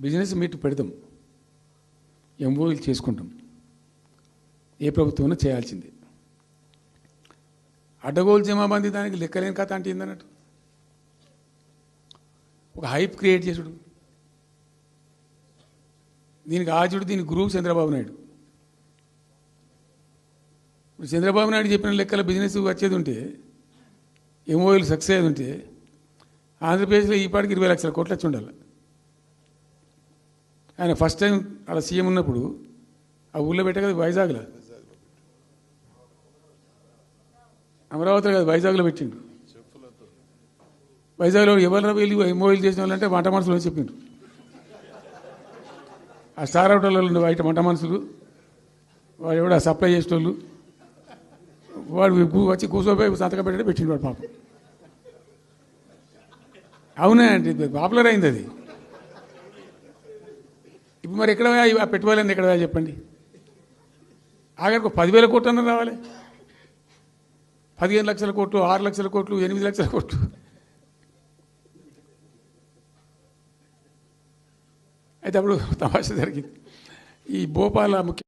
Business meet పెడతాం, ఎంఓయూలు చేసుకుంటాం. ఏ ప్రభుత్వం చేయాల్సింది. అడ్డగోలు జమాబందీ దానికి లెక్కలేని కథ అంటే ఏందన్నట్టు. ఒక హైప్ క్రియేట్ చేసుడు, దీనికి ఆచుడు, దీనికి గురువు చంద్రబాబు నాయుడు. ఇప్పుడు చంద్రబాబు నాయుడు చెప్పిన లెక్కల బిజినెస్ వచ్చేది ఉంటే, ఎంఓయూలు సక్సెస్ అయ్యేది ఉంటే ఆంధ్రప్రదేశ్లో ఈ పాటికి 20 లక్షల కోట్లు వచ్చి ఉండాలి. ఆయన ఫస్ట్ టైం అలా సీఎం ఉన్నప్పుడు ఆ ఊళ్ళో పెట్టే కదా, వైజాగ్లో, అమరావతిలో కదా, వైజాగ్లో పెట్టిండు. వైజాగ్లో ఎవరు వెళ్ళి ఎంఓయూలు చేసిన వాళ్ళంటే వంట మనుషులు అని చెప్పిండ్రు. ఆ స్టార్ హోటల్లో బయట వంట మనుషులు, వాడు ఎవడ సప్లై చేసేటోళ్ళు, వాడు వచ్చి కూర్చోపోయి సంతకం పెట్టే పెట్టిండు వాడు పాపం. అవునా అండి, పాపులర్ అయింది అది. ఇప్పుడు మరి ఎక్కడ ఆ పెట్టుబడులన్నీ ఎక్కడ చెప్పండి. ఆఖరికి 10,000 కోట్లు అన్న రావాలి. 15 లక్షల కోట్లు, 6 లక్షల కోట్లు, 8 లక్షల కోట్లు. అయితే అప్పుడు తమాషా జరిగింది. ఈ భోపాల ముఖ్య